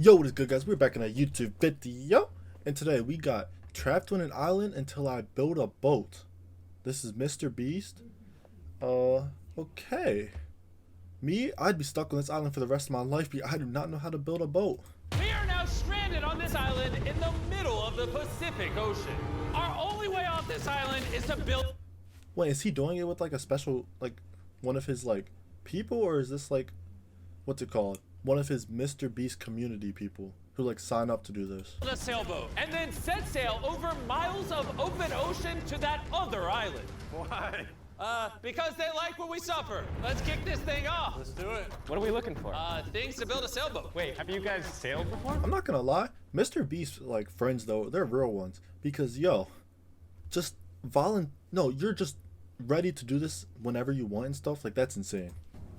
Yo, what is good, guys? We're back in a YouTube video, and today we got trapped on an island until I build a boat. This is Mr. Beast. Okay. Me, I'd be stuck on this island for the rest of my life because I do not know how to build a boat. We are now stranded on this island in the middle of the Pacific Ocean. Our only way off this island is to build... Wait, is he doing it with like a special, like, one of his, like, people, or is this like, what's it called? One of his Mr. Beast community people who like sign up to do this. A sailboat and then set sail over miles of open ocean to that other island. Why? Because they like what we suffer. Let's kick this thing off. Let's do it. What are we looking for? Things to build a sailboat. Wait, have you guys sailed before? I'm not gonna lie, Mr. Beast like friends though, they're real ones because yo, just no, you're just ready to do this whenever you want and stuff. Like that's insane.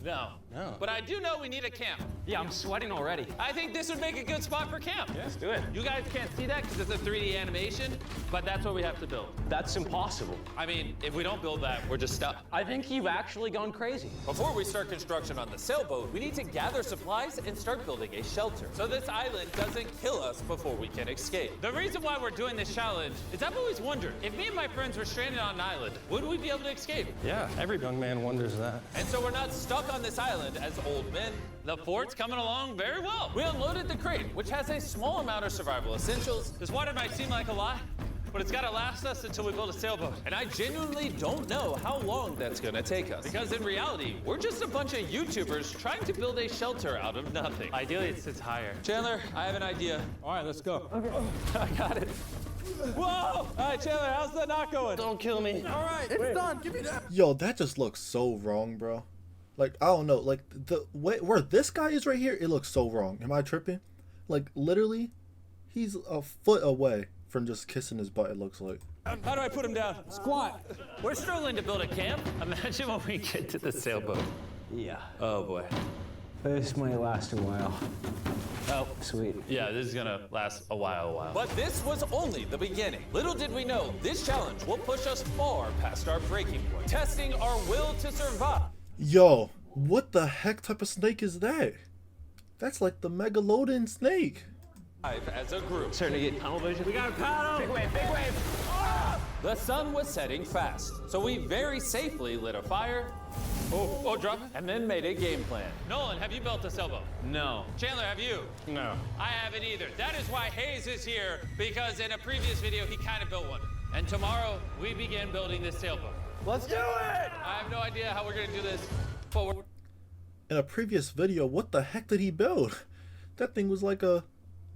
No. But I do know we need a camp. Yeah, I'm sweating already. I think this would make a good spot for camp. Yeah, let's do it. You guys can't see that because it's a 3D animation, but that's what we have to build. That's impossible. I mean, if we don't build that, we're just stuck. I think you've actually gone crazy. Before we start construction on the sailboat, we need to gather supplies and start building a shelter. So this island doesn't kill us before we can escape. The reason why we're doing this challenge is I've always wondered, if me and my friends were stranded on an island, would we be able to escape? Yeah, every young man wonders that. And so we're not stuck on this island as old men. The fort's coming along very well. We unloaded the crate, which has a small amount of survival essentials. This water might seem like a lot, but it's gotta last us until we build a sailboat. And I genuinely don't know how long that's gonna take us. Because in reality, we're just a bunch of YouTubers trying to build a shelter out of nothing. Ideally, it sits higher. Chandler, I have an idea. All right, let's go. Okay. I got it. Whoa! All right, Chandler, how's the knot going? Don't kill me. All right, It's done. Give me that. Yo, that just looks so wrong, bro. Like I don't know, like the way where this guy is right here, it looks so wrong. Am I tripping? Like literally, he's a foot away from just kissing his butt. It looks like. How do I put him down? Squat. We're struggling to build a camp. Imagine when we get to the sailboat. Yeah. Oh boy. This might last a while. Oh, sweet. Yeah, this is gonna last a while. But this was only the beginning. Little did we know, this challenge will push us far past our breaking point, testing our will to survive. Yo, what the heck type of snake is that? That's like the megalodon snake. As a group. Starting to get tunnel vision. We got a paddle. Big wave, big wave. Ah! The sun was setting fast, so we very safely lit a fire. Drop it. And then made a game plan. Nolan, have you built a sailboat? No. Chandler, have you? No. I haven't either. That is why Hayes is here, because in a previous video, he kind of built one. And tomorrow, we begin building this sailboat. Let's do it. I have no idea how we're gonna do this, but we're... In a previous video, what the heck did he build? That thing was like a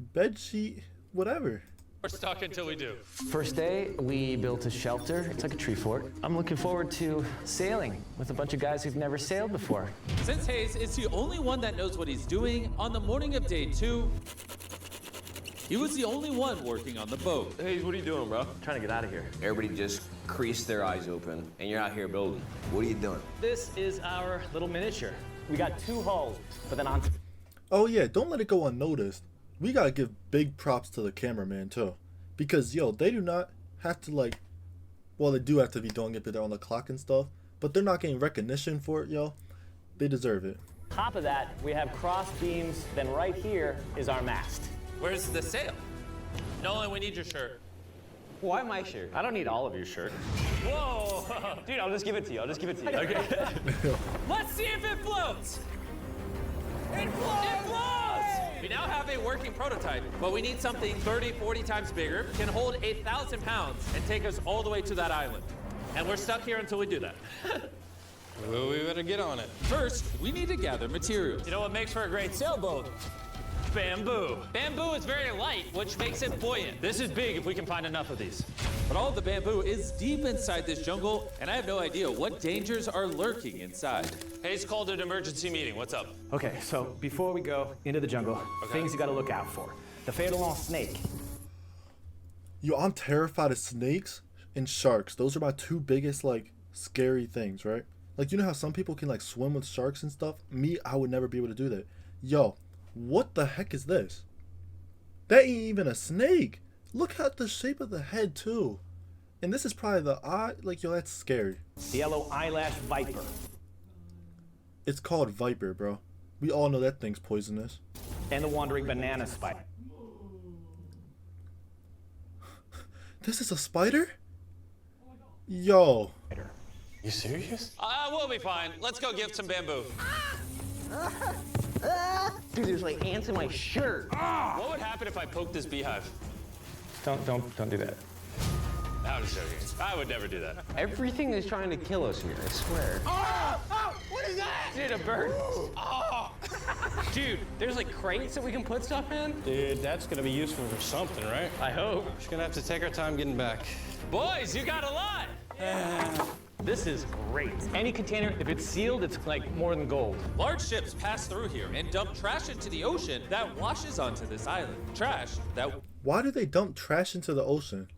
bed sheet, whatever. We're stuck until we do. First day, we built a shelter. It's like a tree fort. I'm looking forward to sailing with a bunch of guys who've never sailed before. Since Hayes is the only one that knows what he's doing, on the morning of day 2, he was the only one working on the boat. Hey, what are you doing, bro? Trying to get out of here. Everybody just creased their eyes open, and you're out here building. What are you doing? This is our little miniature. We got 2 hulls, but then on... Oh yeah, don't let it go unnoticed. We gotta give big props to the cameraman too. Because yo, they do not have to like, well they do have to be doing it, but they're on the clock and stuff. But they're not getting recognition for it, yo. They deserve it. Top of that, we have cross beams. Then right here is our mast. Where's the sail? Nolan, we need your shirt. Why my shirt? I don't need all of your shirt. Whoa! Dude, I'll just give it to you. Okay. Let's see if it floats! It floats! It floats! We now have a working prototype, but we need something 30, 40 times bigger, can hold 1,000 pounds, and take us all the way to that island. And we're stuck here until we do that. Well, we better get on it. First, we need to gather materials. You know what makes for a great sailboat? Bamboo. Bamboo is very light, which makes it buoyant. This is big if we can find enough of these. But all of the bamboo is deep inside this jungle, and I have no idea what dangers are lurking inside. Hayes called an emergency meeting. What's up? Okay, so before we go into the jungle, things you gotta look out for. The fatal snake. Yo, I'm terrified of snakes and sharks. Those are my 2 biggest like scary things, right? Like you know how some people can like swim with sharks and stuff? Me, I would never be able to do that. Yo, what the heck is this? That ain't even a snake. Look at the shape of the head too. And this is probably the eye. Like, yo, that's scary. The yellow eyelash viper. It's called Viper, bro. We all know that thing's poisonous. and the wandering banana spider. This is a spider? Yo. You serious? We'll be fine. Let's go give some bamboo. Dude, there's like ants in my shirt. What would happen if I poked this beehive? Don't do that. I was joking. I would never do that. Everything is trying to kill us here, I swear. What is that? Dude, a bird. Dude, there's like crates that we can put stuff in? Dude, that's gonna be useful for something, right? I hope. Just gonna have to take our time getting back. Boys, you got a lot. This is great. Any container, if it's sealed, it's like more than gold. Large ships pass through here and dump trash into the ocean that washes onto this island. Trash that Why do they dump trash into the ocean?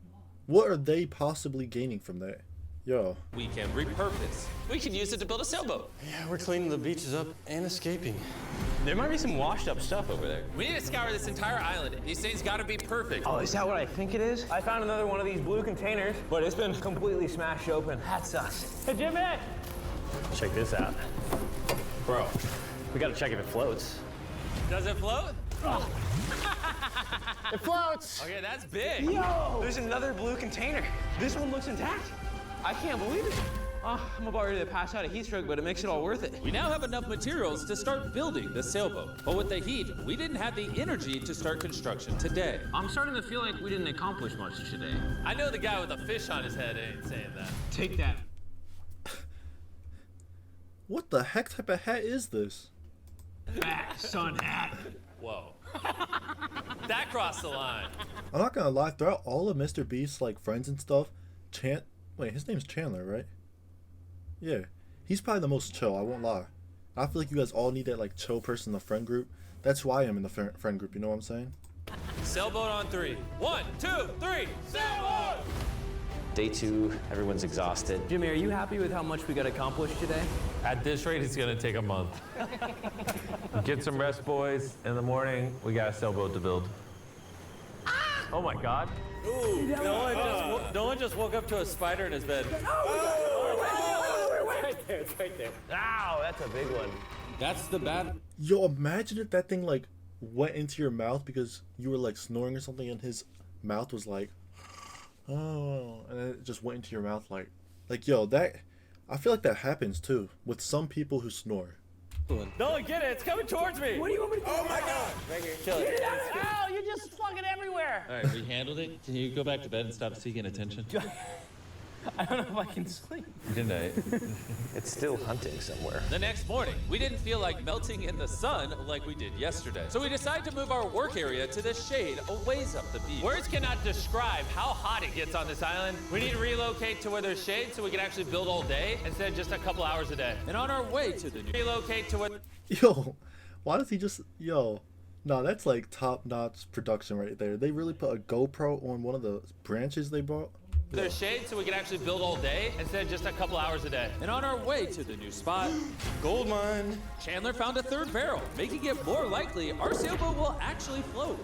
What are they possibly gaining from that? Yo. we can repurpose. We can use it to build a sailboat. Yeah, we're cleaning the beaches up and escaping. There might be some washed up stuff over there. We need to scour this entire island. These things gotta be perfect. Oh, is that what I think it is? I found another one of these blue containers, but it's been completely smashed open. That sucks. Hey, Jimmy! Check this out. Bro, we gotta check if it floats. Does it float? It floats! Okay, that's big. Yo! There's another blue container. This one looks intact. I can't believe it. I'm about ready to pass out a heat stroke, but it makes it all worth it. We now have enough materials to start building the sailboat. But with the heat, we didn't have the energy to start construction today. I'm starting to feel like we didn't accomplish much today. I know the guy with a fish on his head ain't saying that. Take that. What the heck type of hat is this? Sun hat. Whoa. That crossed the line. I'm not gonna lie, throughout all of Mr. Beast's like friends and stuff, wait, his name's Chandler, right? Yeah. He's probably the most chill, I won't lie. I feel like you guys all need that like chill person in the friend group. That's why I'm in the friend group, you know what I'm saying? Sailboat on 3. 1, 2, 3, sailboat! Day 2, everyone's exhausted. Jimmy, are you happy with how much we got accomplished today? At this rate, it's gonna take a month. Get some rest, boys. In the morning, we got a sailboat to build. Oh my God. No one just woke up to a spider in his bed. It's right there. Ow, that's a big one. That's the bad. Yo, imagine if that thing like went into your mouth because you were like snoring or something and his mouth was like, oh, and then it just went into your mouth like yo, that, I feel like that happens too with some people who snore. No, get it. It's coming towards me. What do you want me to do? Oh my God! Kill it. Ow, you just flung it everywhere. All right, we handled it. Can you go back to bed and stop seeking attention? I don't know if I can sleep. Good night. It's still hunting somewhere. The next morning, we didn't feel like melting in the sun like we did yesterday. So we decided to move our work area to the shade a ways up the beach. Words cannot describe how hot it gets on this island. We need to relocate to where there's shade so we can actually build all day instead of just a couple hours a day. And on our way to the new relocate to where Yo, why does he just, yo, no, that's like top-notch production right there. They really put a GoPro on one of the branches they bought. there's shade so we can actually build all day instead of just a couple hours a day. And on our way to the new spot, Gold mine. Chandler found a third barrel, making it more likely our sailboat will actually float.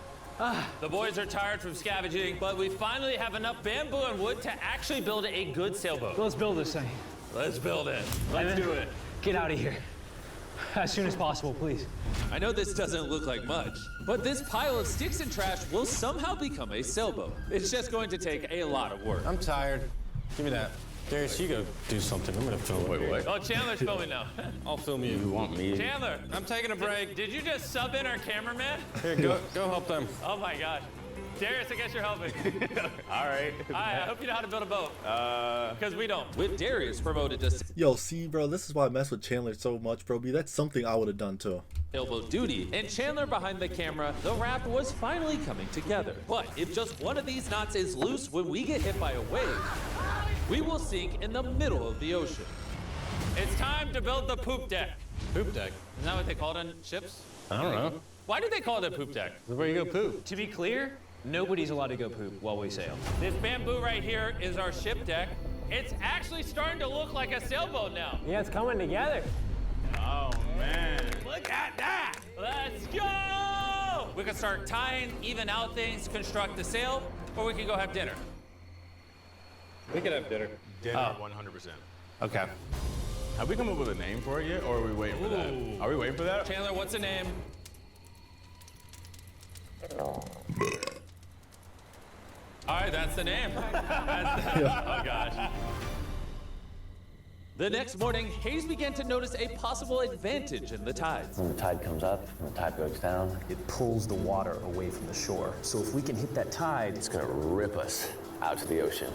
The boys are tired from scavenging, but we finally have enough bamboo and wood to actually build a good sailboat. Let's build this thing. Let's build it. Let's do it. Get out of here. As soon as possible, please. I know this doesn't look like much, but this pile of sticks and trash will somehow become a sailboat. It's just going to take a lot of work. I'm tired. Give me that. Darius, you go do something. I'm gonna film. Wait. Oh, Chandler's filming now. I'll film you. You want me? Chandler, I'm taking a break. did you just sub in our cameraman? Here, go help them. Oh my gosh. Darius, I guess you're helping. All right. I hope you know how to build a boat. Because we don't. With Darius promoted to Yo, see, bro, this is why I mess with Chandler so much, bro. That's something I would have done too. sailboat duty, and Chandler behind the camera, the raft was finally coming together. But if just one of these knots is loose when we get hit by a wave, we will sink in the middle of the ocean. It's time to build the poop deck. Poop deck. Isn't that what they call it on ships? I don't know. Why do they call it a poop deck? Where you go poop? To be clear, nobody's allowed to go poop while we sail. This bamboo right here is our ship deck. It's actually starting to look like a sailboat now. Yeah, it's coming together. Oh, man. Look at that. Let's go. We can start tying, even out things, construct the sail, or we can go have dinner. We could have dinner. Dinner, 100%. Okay. Have we come up with a name for it yet, or are we waiting for that? Ooh. Are we waiting for that? Chandler, what's the name? All right, that's the name. Oh gosh. The next morning, Hayes began to notice a possible advantage in the tides. When the tide comes up, when the tide goes down, It pulls the water away from the shore. So if we can hit that tide, it's gonna rip us out to the ocean.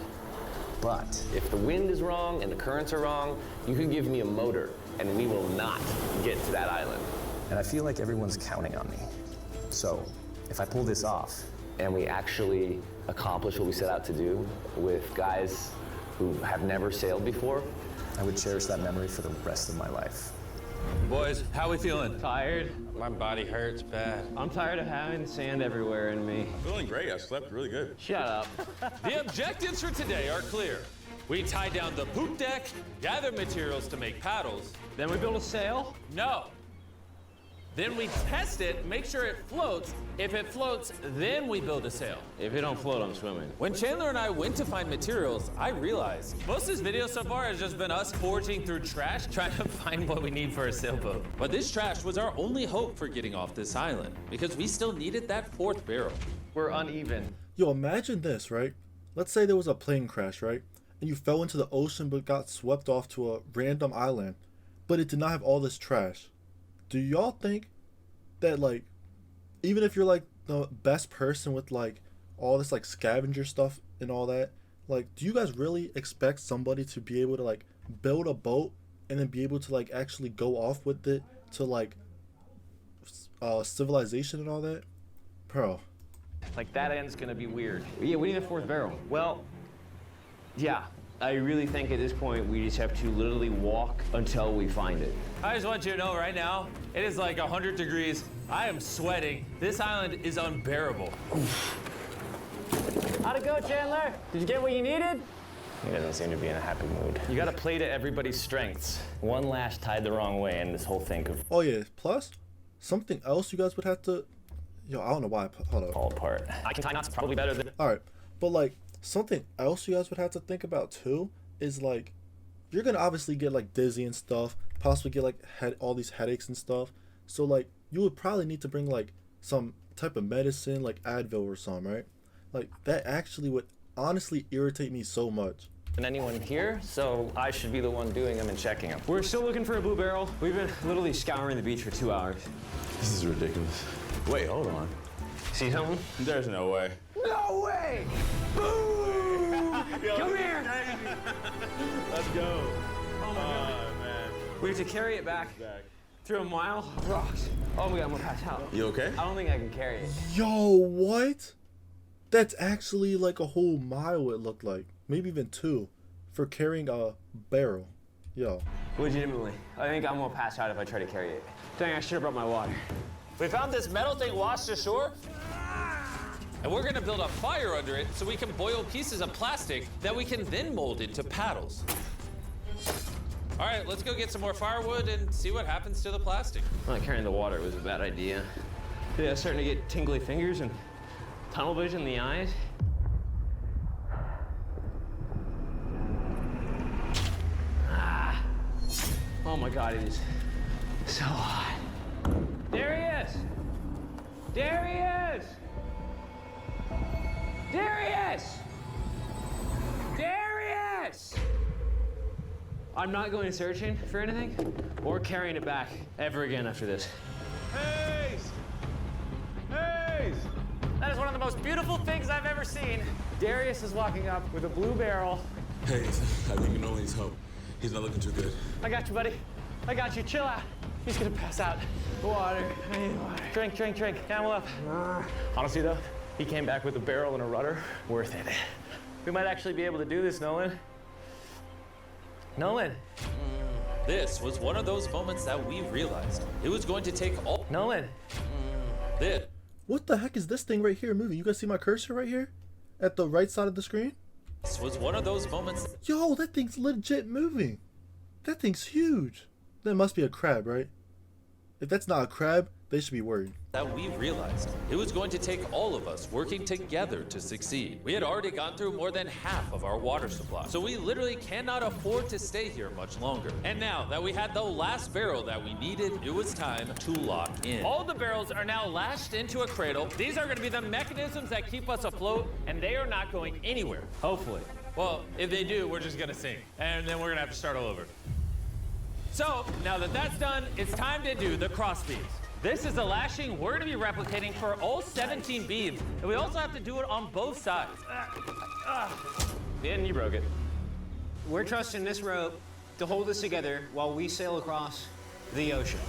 but If the wind is wrong and the currents are wrong, you can give me a motor and we will not get to that island. and I feel like everyone's counting on me. So if I pull this off, And we actually accomplish what we set out to do with guys who have never sailed before. I would cherish that memory for the rest of my life. Boys, how we feeling? Tired. My body hurts bad. I'm tired of having sand everywhere in me. Feeling great. I slept really good. Shut up. The objectives for today are clear. We tie down the poop deck, gather materials to make paddles. Then we build a sail. No. Then we test it, make sure it floats. If it floats, then we build a sail. If it don't float, I'm swimming. When Chandler and I went to find materials, I realized most of this video so far has just been us foraging through trash, trying to find what we need for a sailboat. But this trash was our only hope for getting off this island, because we still needed that fourth barrel. We're uneven. Yo, imagine this, right? Let's say there was a plane crash, right? And you fell into the ocean but got swept off to a random island, but it did not have all this trash. Do y'all think that, like, even if you're like the best person with like all this like scavenger stuff and all that, like, do you guys really expect somebody to be able to like build a boat and then be able to like actually go off with it to like civilization and all that? Bro, Like, that end's gonna be weird. Yeah, we need a fourth barrel. Well, yeah. I really think at this point we just have to literally walk until we find it. I just want you to know right now, it is like 100 degrees. I am sweating. This island is unbearable. How'd it go, Chandler? Did you get what you needed? He doesn't seem to be in a happy mood. You gotta play to everybody's strengths. One lash tied the wrong way and this whole thing could oh yeah, plus something else you guys would have to, yo, I don't know why, hold on. fall apart. I can tie knots probably better than... All right, but like something else you guys would have to think about too is like you're gonna obviously get like dizzy and stuff, possibly get like all these headaches and stuff. So like you would probably need to bring like some type of medicine, like Advil or something, right? Like that actually would honestly irritate me so much. And anyone here, so I should be the one doing them and checking them. We're still looking for a blue barrel. We've been literally scouring the beach for 2 hours. This is ridiculous. Wait, hold on. See something? There's no way. No way! Boom! Come here! Let's go. Oh, man. We have to carry it back through a mile of rocks. Oh my God, I'm gonna pass out. You okay? I don't think I can carry it. Yo, what? That's actually like a whole mile, it looked like. Maybe even 2 for carrying a barrel. Yo. Legitimately. I think I'm gonna pass out if I try to carry it. Dang, I should have brought my water. We found this metal thing washed ashore, and we're gonna build a fire under it so we can boil pieces of plastic that we can then mold into paddles. All right, let's go get some more firewood and see what happens to the plastic. Not carrying the water was a bad idea. Yeah, I was starting to get tingly fingers and tunnel vision in the eyes. Oh my God, it is so hot. There he is! There he is! There he is! There he is! I'm not going searching for anything or carrying it back ever again after this. Hayes! Hayes! That is one of the most beautiful things I've ever seen. Darius is walking up with a blue barrel. Hayes, I think Nolan needs help. He's not looking too good. I got you, buddy. I got you. Chill out. He's gonna pass out. Water. I need water. Drink, drink, drink. Camel up. Honestly, though, he came back with a barrel and a rudder. Worth it. We might actually be able to do this, Nolan. Nolan. This was one of those moments that we realized it was going to take all. Nolan. This. What the heck is this thing right here moving? You guys see my cursor right here? At the right side of the screen? This was one of those moments. Yo, that thing's legit moving. That thing's huge. That must be a crab, right? If that's not a crab, they should be worried. That we realized it was going to take all of us working together to succeed. We had already gone through more than half of our water supply, so we literally cannot afford to stay here much longer. And now that we had the last barrel that we needed, it was time to lock in. All the barrels are now lashed into a cradle. These are going to be the mechanisms that keep us afloat, and they are not going anywhere, hopefully. Well, if they do, we're just going to sink, and then we're going to have to start all over. So, now that that's done, it's time to do the cross beams. This is the lashing we're going to be replicating for all 17 beams, and we also have to do it on both sides. And you broke it. We're trusting this rope to hold us together while we sail across the ocean.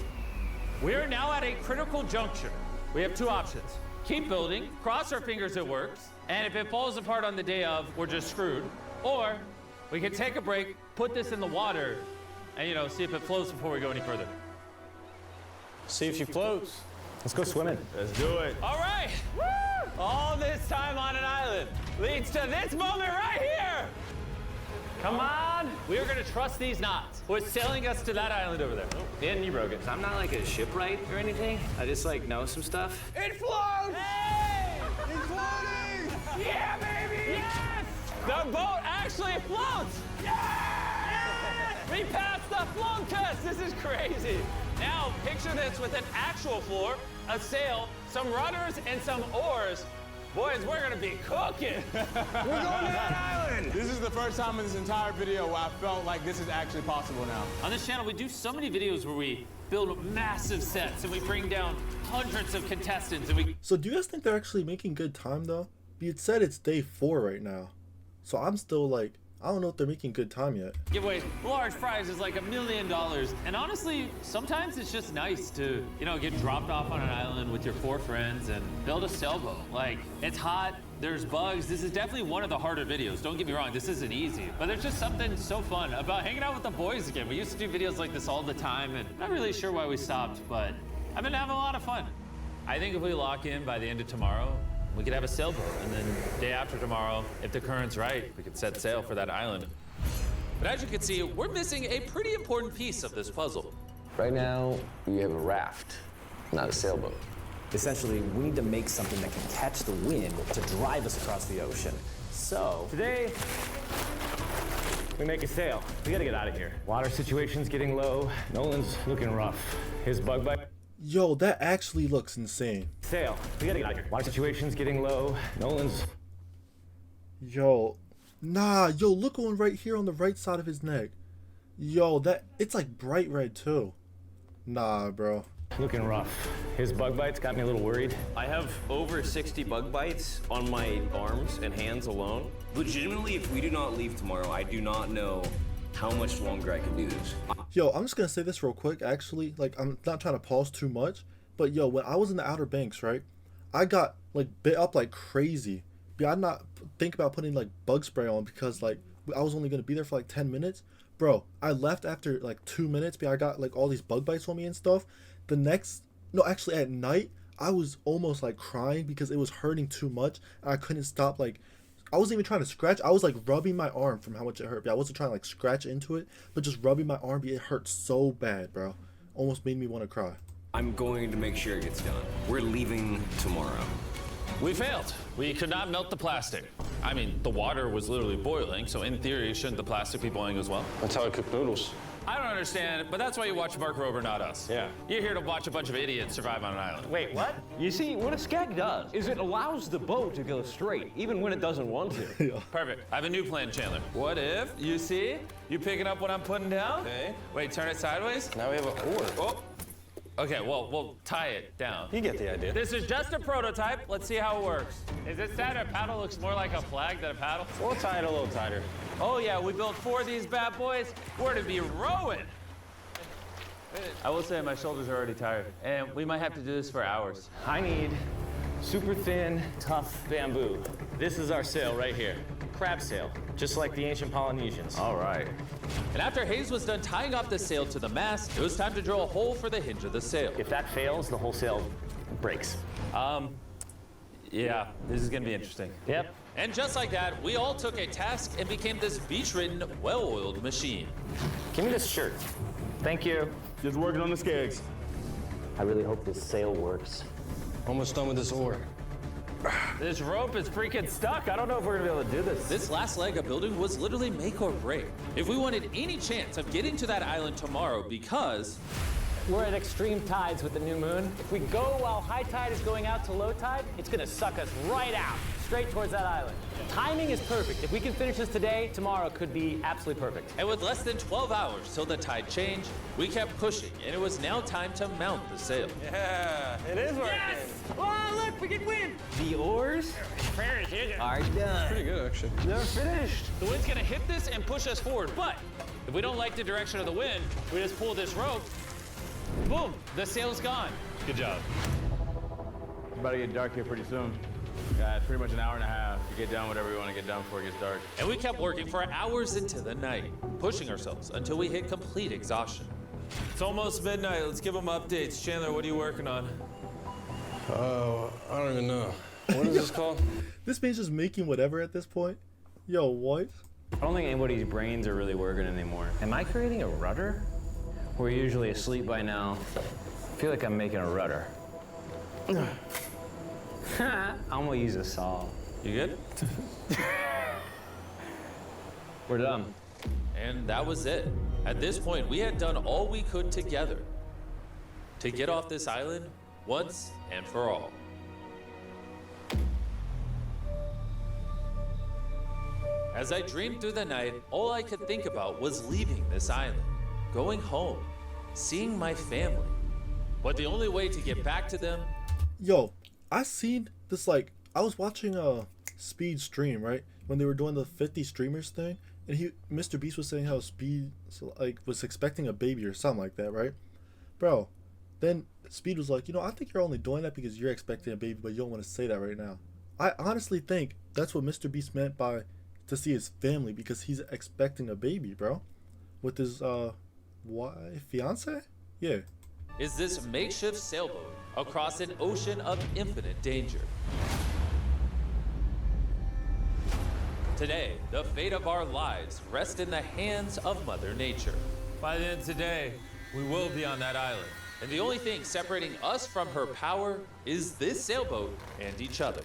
We are now at a critical juncture. We have two options. Keep building, cross our fingers it works, and if it falls apart on the day of, we're just screwed. Or we can take a break, put this in the water, and see if it floats before we go any further. See if she floats. Let's go swimming. Let's do it. All right. Woo! All this time on an island leads to this moment right here. Come on. We are going to trust these knots. We're sailing us to that island over there. And you broke it. I'm not like a shipwright or anything. I just like know some stuff. It floats! Hey! It's floating! Yeah, baby! Yes! The boat actually floats! Yes! We passed the float test! This is crazy! Now, picture this with an actual floor, a sail, some rudders, and some oars. Boys, we're gonna be cooking! We're going to that island! This is the first time in this entire video where I felt like this is actually possible now. On this channel, we do so many videos where we build massive sets and we bring down hundreds of contestants and we... So do you guys think they're actually making good time though? It said it's day 4 right now. So I'm still like, I don't know if they're making good time yet. Give away large prizes like $1 million. And honestly, sometimes it's just nice to, get dropped off on an island with your 4 friends and build a sailboat. Like, it's hot, there's bugs. This is definitely one of the harder videos. Don't get me wrong, this isn't easy. But there's just something so fun about hanging out with the boys again. We used to do videos like this all the time, and not really sure why we stopped, but I've been having a lot of fun. I think if we lock in by the end of tomorrow, we could have a sailboat, and then day after tomorrow, if the current's right, we could set sail for that island. But as you can see, we're missing a pretty important piece of this puzzle. Right now, we have a raft, not a sailboat. Essentially, we need to make something that can catch the wind to drive us across the ocean. So, Today, we make a sail. We gotta get out of here. Water situation's getting low. Nolan's looking rough. His bug bite. Yo, that actually looks insane. Sail. We gotta get out of here. Water situation's getting low. Nolan's. Yo, nah, yo, look on right here on the right side of his neck. Yo, it's like bright red too. Nah, bro. Looking rough. His bug bites got me a little worried. I have over 60 bug bites on my arms and hands alone. Legitimately, if we do not leave tomorrow, I do not know how much longer I can do this. Yo, I'm just gonna say this real quick, actually. Like, I'm not trying to pause too much, but yo, when I was in the Outer Banks, right, I got like bit up like crazy. But I not think about putting like bug spray on because like I was only gonna be there for like 10 minutes. Bro, I left after like 2 minutes because I got like all these bug bites on me and stuff. Actually at night, I was almost like crying because it was hurting too much and I couldn't stop. Like, I wasn't even trying to scratch. I was like rubbing my arm from how much it hurt. I wasn't trying to like scratch into it, but just rubbing my arm. It hurt so bad, bro. Almost made me want to cry. I'm going to make sure it gets done. We're leaving tomorrow. We failed. We could not melt the plastic. I mean, the water was literally boiling, so in theory, shouldn't the plastic be boiling as well? That's how I cook noodles. I don't understand, but that's why you watch Mark Rober, not us. Yeah. You're here to watch a bunch of idiots survive on an island. Wait, what? You see, what a skag does is it allows the boat to go straight, even when it doesn't want to. Perfect. I have a new plan, Chandler. What if, you see, you picking up what I'm putting down? Okay. Wait, turn it sideways? Now we have a oar. Oh. Okay, well, we'll tie it down. You get the idea. This is just a prototype. Let's see how it works. Is it sad a paddle looks more like a flag than a paddle? We'll tie it a little tighter. Oh yeah, we built 4 of these bad boys. We're to be rowing. I will say my shoulders are already tired, and we might have to do this for hours. I need super thin, tough bamboo. This is our sail right here. Crab sail, just like the ancient Polynesians. All right. And after Hayes was done tying off the sail to the mast, it was time to drill a hole for the hinge of the sail. If that fails, the whole sail breaks. Yeah, this is gonna be interesting. Yep. And just like that, we all took a task and became this beach-ridden, well-oiled machine. Give me this shirt. Thank you. Just working on the skags. I really hope this sail works. Almost done with this oar. This rope is freaking stuck. I don't know if we're gonna be able to do this. This last leg of building was literally make or break. If we wanted any chance of getting to that island tomorrow, because We're at extreme tides with the new moon. If we go while high tide is going out to low tide, it's gonna suck us right out, straight towards that island. Timing is perfect. If we can finish this today, tomorrow could be absolutely perfect. and with less than 12 hours till the tide changed, we kept pushing, and it was now time to mount the sail. Yeah, it is working. Oh, look, we can win. The oars are done. Pretty good, actually. They're finished. The wind's gonna hit this and push us forward, but if we don't like the direction of the wind, we just pull this rope, boom, the sail's gone. Good job. It's about to get dark here pretty soon. Yeah, it's pretty much an hour and a half to get done whatever we want to get done before it gets dark. And we kept working for hours into the night, pushing ourselves until we hit complete exhaustion. It's almost midnight. Let's give them updates. Chandler, what are you working on? Oh, I don't even know. What is this called? This man's just making whatever at this point. Yo, what? I don't think anybody's brains are really working anymore. Am I creating a rudder? We're usually asleep by now. I feel like I'm making a rudder. I'm gonna use a saw. You good? We're done. And that was it. At this point, we had done all we could together to get off this island once and for all. As I dreamed through the night, all I could think about was leaving this island, going home, seeing my family. But the only way to get back to them. Yo, I seen this, like, I was watching Speed stream, right? When they were doing the 50 streamers thing, and Mr. Beast was saying how Speed like was expecting a baby or something like that, right? Bro, then Speed was like, I think you're only doing that because you're expecting a baby, but you don't want to say that right now. I honestly think that's what Mr. Beast meant by to see his family, because he's expecting a baby, bro, with his fiance? Yeah. Is this makeshift sailboat across an ocean of infinite danger. Today, the fate of our lives rests in the hands of Mother Nature. By the end of today, we will be on that island. And the only thing separating us from her power is this sailboat and each other.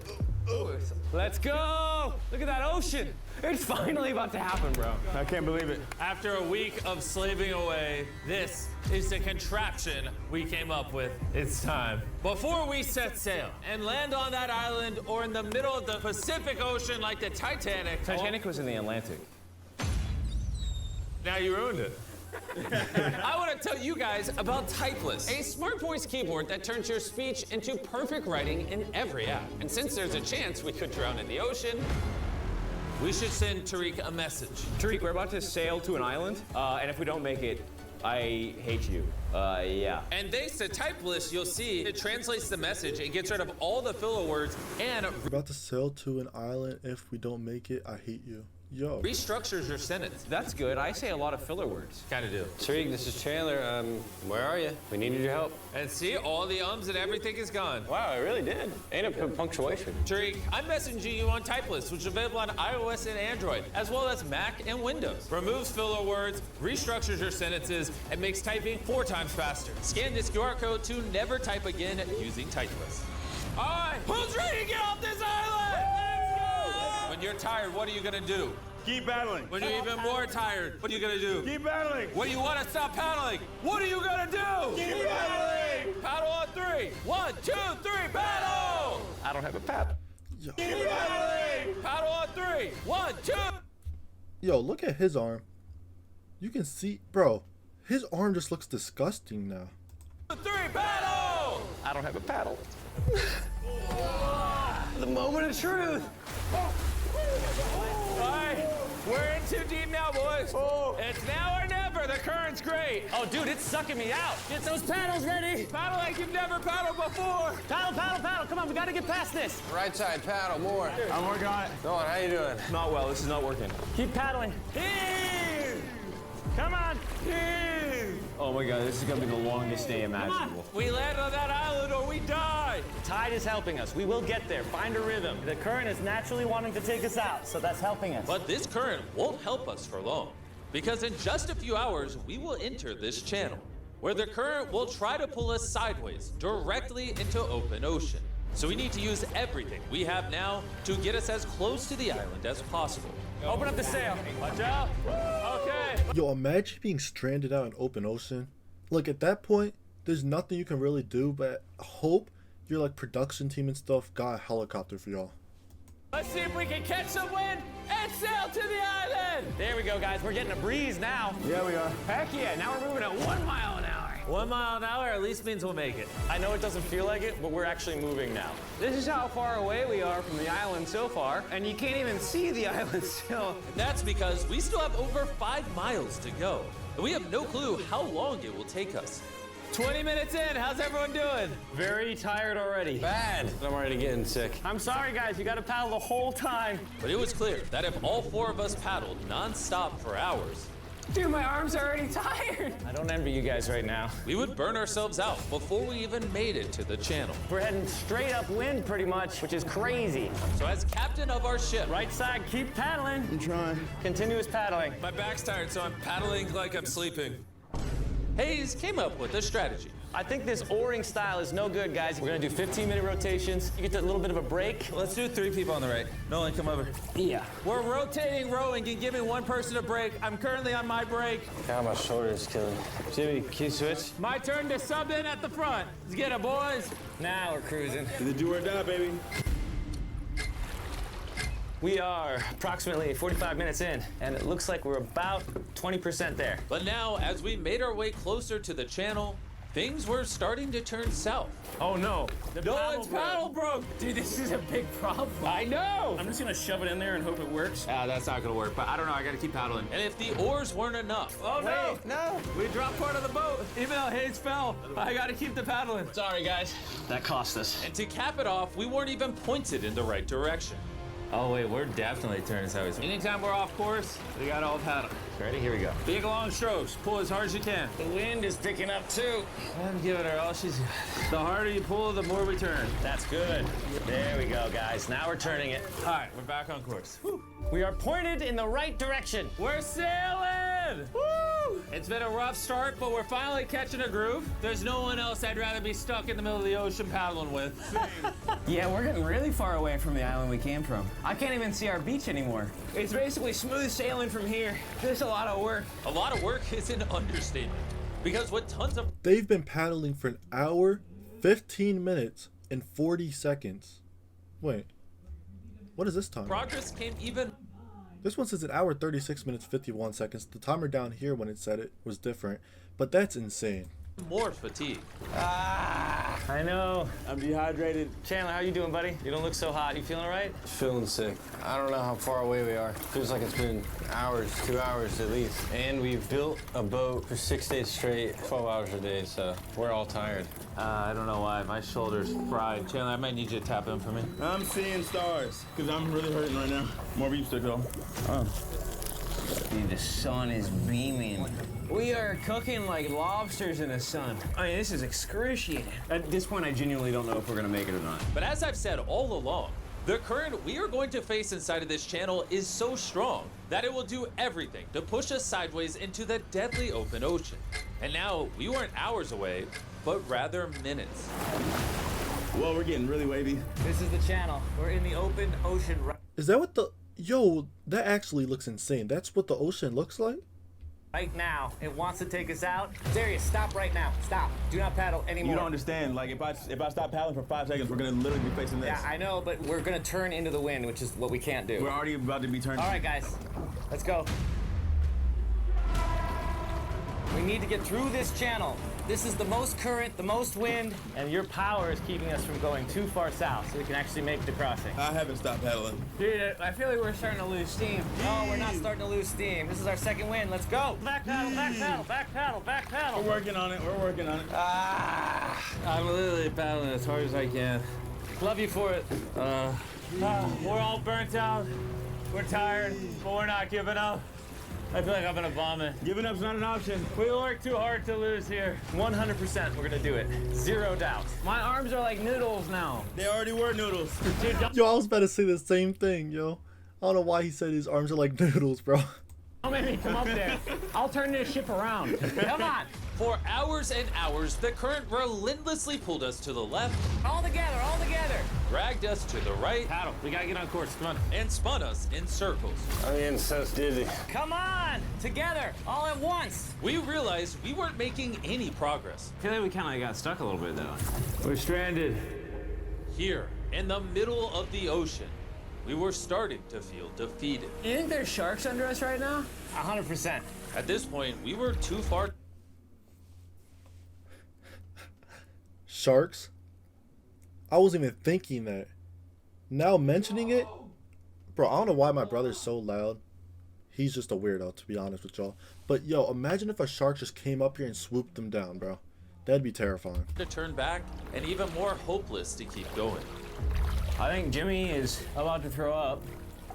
Let's go! Look at that ocean! It's finally about to happen, bro. I can't believe it. After a week of slaving away, this is the contraption we came up with. It's time. Before we set sail and land on that island or in the middle of the Pacific Ocean like the Titanic. Titanic was in the Atlantic. Now you ruined it. I want to tell you guys about Typeless, a smart voice keyboard that turns your speech into perfect writing in every app. And since there's a chance we could drown in the ocean, We should send Tariq a message. Tariq, we're about to sail to an island, and if we don't make it, I hate you. Yeah. And thanks to Typeless, you'll see it translates the message and gets rid of all the filler words and We're about to sail to an island. If we don't make it, I hate you. Yo. restructures your sentence. That's good. I say a lot of filler words. Kind of do. Tariq, this is Chandler. Where are you? We needed your help. And see, all the ums and everything is gone. Wow, I really did. Ain't a punctuation. Tariq, I'm messaging you on Typeless, which is available on iOS and Android, as well as Mac and Windows. Removes filler words, restructures your sentences, and makes typing 4 times faster. Scan this QR code to never type again using Typeless. All right, who's ready to get off this island? When you're tired, what are you gonna do? Keep battling. When you're even more tired, what are you gonna do? Keep battling. When you wanna stop paddling, what are you gonna do? Keep battling. Paddle on 3. 1, 2, 3, paddle! I don't have a paddle. Keep battling. Paddle on 3. 1, 2. Yo, look at his arm. You can see, bro, his arm just looks disgusting now. 3, paddle! I don't have a paddle. The moment of truth. All right, we're in too deep now, boys. It's now or never. The current's great. Oh, dude, it's sucking me out. get those paddles ready. Paddle like you've never paddled before. Paddle, paddle, paddle. Come on, we gotta get past this. Right side, paddle, more. I'm working on it. Go on, how you doing? Not well. This is not working. Keep paddling. Here. Come on. Here. Oh my God, this is gonna be the longest day imaginable. We land on that island or we die. The tide is helping us. We will get there. Find a rhythm. The current is naturally wanting to take us out, so that's helping us. But this current won't help us for long, because in just a few hours, we will enter this channel. where the current will try to pull us sideways directly into open ocean. So we need to use everything we have now to get us as close to the island as possible. Open up the sail. Watch out. Okay. Yo, imagine being stranded out in open ocean. Look, at that point, there's nothing you can really do, but hope your like production team and stuff got a helicopter for y'all. Let's see if we can catch some wind and sail to the island. There we go, guys. We're getting a breeze now. Yeah, we are. Heck yeah, now we're moving at 1 mile an hour. 1 mile an hour at least means we'll make it. I know it doesn't feel like it, but we're actually moving now. This is how far away we are from the island so far, and you can't even see the island still. And that's because we still have over 5 miles to go. And we have no clue how long it will take us. 20 minutes in, how's everyone doing? Very tired already. Bad. I'm already getting sick. I'm sorry, guys. You got to paddle the whole time. But it was clear that if all 4 of us paddled non-stop for hours, Dude, my arms are already tired. I don't envy you guys right now. we would burn ourselves out before we even made it to the channel. We're heading straight upwind pretty much, which is crazy. So as captain of our ship, Right side, keep paddling. I'm trying. Continuous paddling. My back's tired, so I'm paddling like I'm sleeping. Hayes came up with a strategy. I think this oaring style is no good, guys. We're gonna do 15-minute rotations. You get a little bit of a break. Let's do 3 people on the right. Nolan, come over. Yeah. We're rotating rowing and giving 1 person a break. I'm currently on my break. God, my shoulder is killing me. Jimmy, can you switch? My turn to sub in at the front. Let's get it, boys. Now we're cruising. Either do or die, baby. We are approximately 45 minutes in, and it looks like we're about 20% there. But now, as we made our way closer to the channel, things were starting to turn south. Oh no. Nolan's paddle broke. Dude, this is a big problem. I know. I'm just gonna shove it in there and hope it works. That's not gonna work, but I don't know. I gotta keep paddling. And if the oars weren't enough, Oh no! No! We dropped part of the boat. Even though Hayes fell, I gotta keep the paddling. Sorry, guys. That cost us. and to cap it off, we weren't even pointed in the right direction. Oh wait, we're definitely turning sideways. Anytime we're off course, we got all paddle. Ready? Here we go. Big long strokes. Pull as hard as you can. The wind is picking up too. I'm giving her all she's got. The harder you pull, the more we turn. That's good. There we go, guys. Now we're turning it. All right, we're back on course. Whew. We are pointed in the right direction. We're sailing! Woo! It's been a rough start, but we're finally catching a groove. There's no one else I'd rather be stuck in the middle of the ocean paddling with. Yeah, we're getting really far away from the island we came from. I can't even see our beach anymore. It's basically smooth sailing from here. There's a lot of work. A lot of work is an understatement, because with tons of They've been paddling for an hour, 15 minutes, and 40 seconds. Wait, what is this time? progress came even This one says an hour, 36 minutes, 51 seconds. The timer down here when it said it was different, but that's insane. more fatigue. I know. I'm dehydrated. Chandler, how you doing, buddy? You don't look so hot. You feeling all right? Feeling sick. I don't know how far away we are. Feels like it's been hours, 2 hours at least. And we've built a boat for 6 days straight, 12 hours a day, so we're all tired. I don't know why. My shoulder's fried. Chandler, I might need you to tap in for me. I'm seeing stars, because I'm really hurting right now. More reefs to go. Dude, the sun is beaming. We are cooking like lobsters in the sun. I mean, this is excruciating. At this point, I genuinely don't know if we're gonna make it or not. But as I've said all along, the current we are going to face inside of this channel is so strong that it will do everything to push us sideways into the deadly open ocean. And now we weren't hours away, but rather minutes. Well, we're getting really wavy. This is the channel. We're in the open ocean. Is that what the... Yo, that actually looks insane. That's what the ocean looks like? Right now, it wants to take us out. Darius, stop right now. Stop. Do not paddle anymore. You don't understand. Like, if I stop paddling for 5 seconds, we're gonna literally be facing this. Yeah, I know, but we're gonna turn into the wind, which is what we can't do. We're already about to be turning. All right, guys, let's go. We need to get through this channel. This is the most current, the most wind, and your power is keeping us from going too far south, so we can actually make the crossing. I haven't stopped paddling. Dude, I feel like we're starting to lose steam. No, we're not starting to lose steam. This is our second wind. Let's go. Back paddle, back paddle, back paddle, back paddle. We're working on it. We're working on it. I'm literally paddling as hard as I can. Love you for it. We're all burnt out. We're tired, but we're not giving up. I feel like I'm gonna vomit. Giving up's not an option. We work too hard to lose here. 100%, we're gonna do it. Zero doubt. My arms are like noodles now. They already were noodles. Dude, Yo, I was about to say the same thing, yo. I don't know why he said his arms are like noodles, bro. Don't make me come up there. I'll turn this ship around. Come on. For hours and hours, the current relentlessly pulled us to the left, All together, all together. dragged us to the right, Paddle. We gotta get on course. Come on. and spun us in circles. I'm getting so dizzy. Come on, together, all at once. We realized we weren't making any progress. I feel like we kind of got stuck a little bit though. We're stranded. Here, in the middle of the ocean, we were starting to feel defeated. You think there's sharks under us right now? 100%. At this point, we were too far. Sharks? I wasn't even thinking that. Now mentioning it, bro, I don't know why my brother's so loud. He's just a weirdo, to be honest with y'all. But yo, imagine if a shark just came up here and swooped them down, bro. That'd be terrifying. To turn back, and even more hopeless to keep going. I think Jimmy is about to throw up,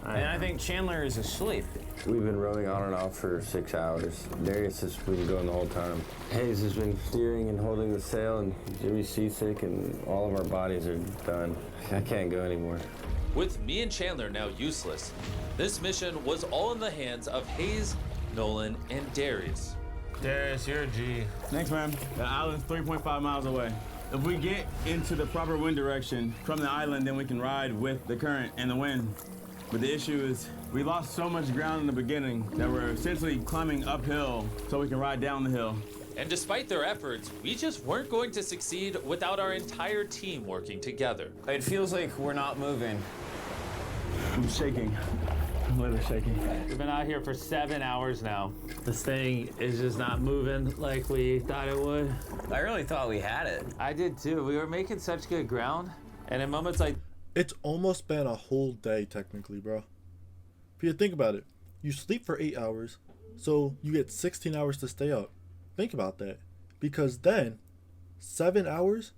and I think Chandler is asleep. We've been rowing on and off for 6 hours. Darius has been going the whole time. Hayes has been steering and holding the sail, and Jimmy's seasick, and all of our bodies are done. I can't go anymore. With me and Chandler now useless, this mission was all in the hands of Hayes, Nolan, and Darius. Darius, you're a G. Thanks, man. The island's 3.5 miles away. If we get into the proper wind direction from the island, then we can ride with the current and the wind. But the issue is we lost so much ground in the beginning that we're essentially climbing uphill so we can ride down the hill. And despite their efforts, we just weren't going to succeed without our entire team working together. It feels like we're not moving. I'm shaking. I'm literally shaking. We've been out here for 7 hours now. This thing is just not moving like we thought it would. I really thought we had it. I did too. We were making such good ground. And in moments like It's almost been a whole day, technically, bro. If you think about it, you sleep for 8 hours, so you get 16 hours to stay up. Think about that. Because then, 7 hours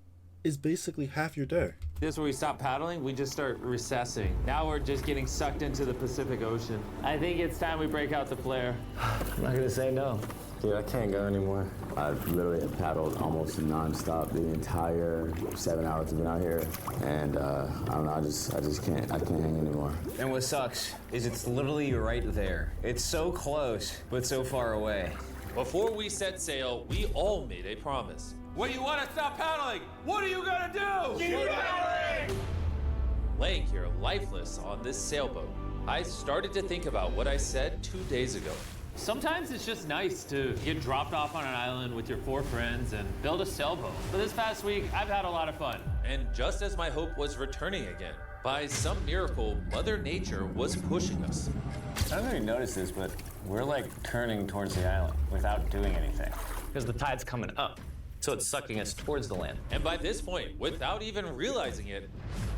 is basically half your day. this is where we stop paddling, we just start recessing. Now we're just getting sucked into the Pacific Ocean. I think it's time we break out the flare. I'm not gonna say no. Dude, I can't go anymore. I've literally have paddled almost nonstop the entire 7 hours I've been out here, and I don't know. I just can't. I can't hang anymore. And what sucks is it's literally right there. It's so close, but so far away. Before we set sail, we all made a promise. When you want to stop paddling, what are you gonna do? Keep paddling! Laying here lifeless on this sailboat, I started to think about what I said 2 days ago. Sometimes it's just nice to get dropped off on an island with your 4 friends and build a sailboat. But this past week, I've had a lot of fun. And just as my hope was returning again, by some miracle, Mother Nature was pushing us. I don't know if you noticed this, but we're like turning towards the island without doing anything. Because the tide's coming up, so it's sucking us towards the land. And by this point, without even realizing it,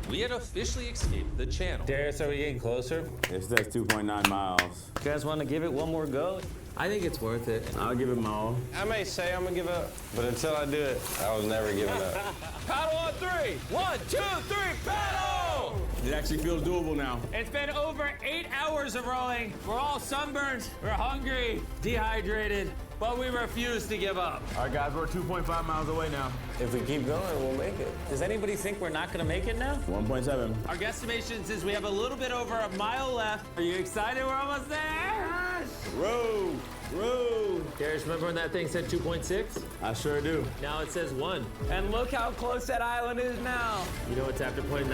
we had officially escaped the channel. Darius, are we getting closer? It says 2.9 miles. You guys want to give it one more go? I think it's worth it. I'll give it my all. I may say I'm gonna give up, but until I do it, I was never giving up. Paddle on 3! 1, 2, 3, paddle! It actually feels doable now. It's been over 8 hours of rowing. We're all sunburned, we're hungry, dehydrated, but we refuse to give up. All right, guys, we're 2.5 miles away now. If we keep going, we'll make it. Does anybody think we're not going to make it now? 1.7. Our guesstimation says we have a little bit over a mile left. Are you excited? We're almost there. Row, row. Darius, remember when that thing said 2.6? I sure do. Now it says 1. And look how close that island is now. You know what's after 0.9?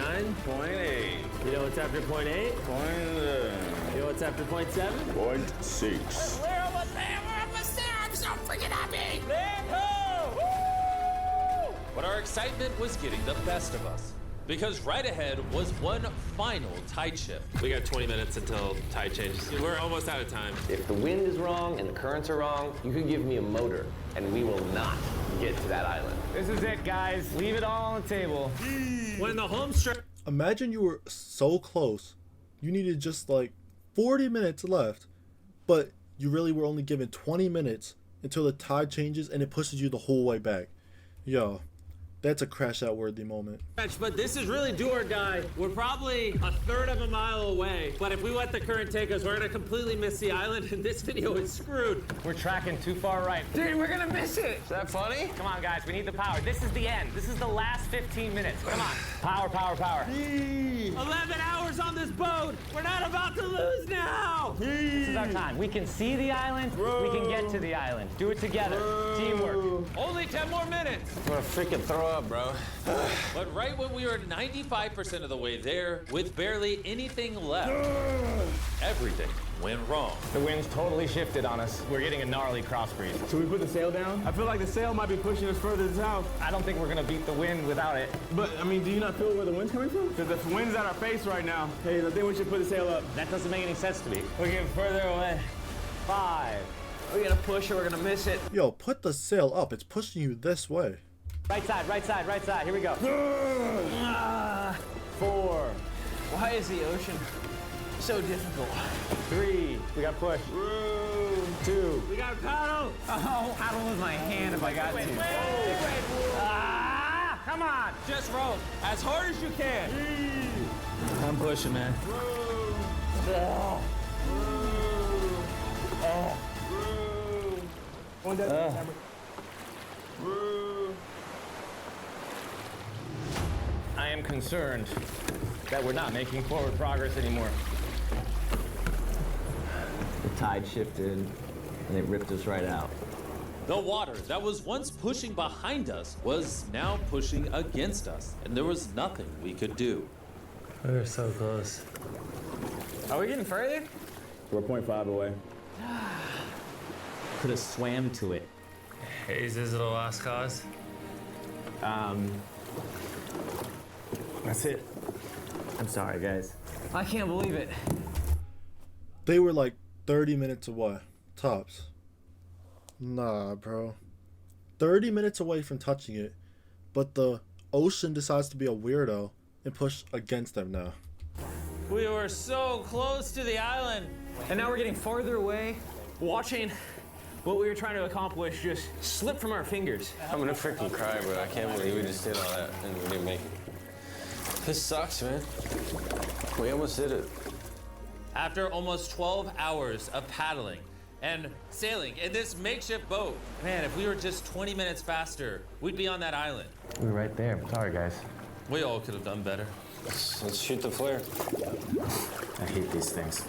0.8. You know what's after 0.8? You know what's after 0.7? 0.6. We're almost there. We're almost there. I'm so freaking happy. But our excitement was getting the best of us. Because right ahead was one final tide shift. We got 20 minutes until tide changes. We're almost out of time. If the wind is wrong and the currents are wrong, you can give me a motor, and we will not get to that island. This is it, guys. Leave it all on the table. When the home stretch. Imagine you were so close. You needed just like 40 minutes left, but you really were only given 20 minutes until the tide changes and it pushes you the whole way back. Yo, that's a crash out worthy moment. But this is really do or die. We're probably a third of a mile away, but if we let the current take us, we're gonna completely miss the island, and this video is screwed. We're tracking too far right. Dude, we're gonna miss it. Is that funny? Come on, guys, we need the power. This is the end. This is the last 15 minutes. Come on. Power, power, power. 11 hours on this boat. down. We're not about to lose now. This is our time. We can see the island. We can get to the island. Do it together. Teamwork. Only 10 more minutes. I'm gonna freaking throw up, bro. But right when we were 95% of the way there, with barely anything left, everything went wrong. The wind's totally shifted on us. We're getting a gnarly cross breeze. Should we put the sail down? I feel like the sail might be pushing us further south. I don't think we're gonna beat the wind without it. But, I mean, do you not feel where the wind's coming from? Because the wind's at our face right now. Hey, I think we should put the sail up. That doesn't make any sense to me. We're getting further away. 5. We're gonna push or we're gonna miss it. Yo, put the sail up. It's pushing you this way. Right side, right side, right side. Here we go. 4. Why is the ocean so difficult? 3. We got push. 2. We got paddle. Oh, paddle with my hand if I got to. Ah, come on. Just row as hard as you can. I'm pushing, man. I am concerned that we're not making forward progress anymore. The tide shifted and it ripped us right out. The water that was once pushing behind us was now pushing against us, and there was nothing we could do. We were so close. Are we getting further? We're 0.5 away. Could have swam to it. Is this the last cause? That's it. I'm sorry, guys. I can't believe it. They were like 30 minutes away, tops. Nah, bro. 30 minutes away from touching it, but the ocean decides to be a weirdo and push against them now. We were so close to the island. And now we're getting farther away. Watching what we were trying to accomplish just slip from our fingers. I'm gonna freaking cry, bro. I can't believe we just did all that and we didn't make it. This sucks, man. We almost did it. After almost 12 hours of paddling and sailing in this makeshift boat, man, if we were just 20 minutes faster, we'd be on that island. We were right there. Sorry, guys. We all could have done better. Let's shoot the flare. I hate these things.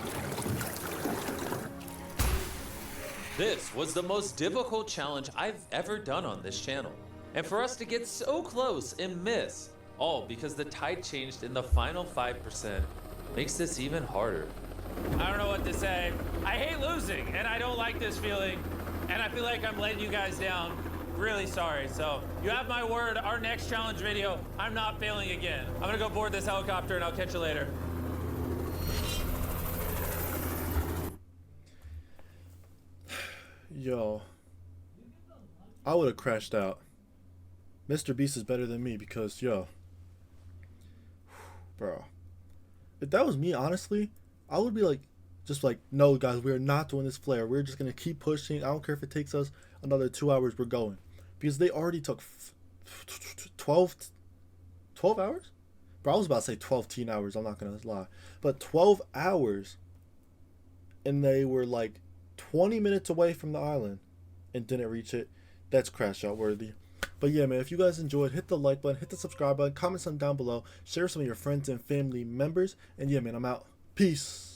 This was the most difficult challenge I've ever done on this channel. And for us to get so close and miss, all because the tide changed in the final 5%, makes this even harder. I don't know what to say. I hate losing, and I don't like this feeling. And I feel like I'm letting you guys down. Really sorry. So you have my word, our next challenge video, I'm not failing again. I'm gonna go board this helicopter and I'll catch you later. Yo, I would have crashed out. Mr. Beast is better than me because, yo, bro, if that was me, honestly, I would be like, just like, no, guys, we're not doing this flare. We're just going to keep pushing. I don't care if it takes us another 2 hours, we're going. Because they already took 12 hours? Bro, I was about to say 12 teen hours. I'm not going to lie. But 12 hours, and they were like 20 minutes away from the island and didn't reach it. That's crash out worthy. But yeah, man, if you guys enjoyed, hit the like button, hit the subscribe button, comment something down below, share some of your friends and family members, and yeah, man, I'm out. Peace.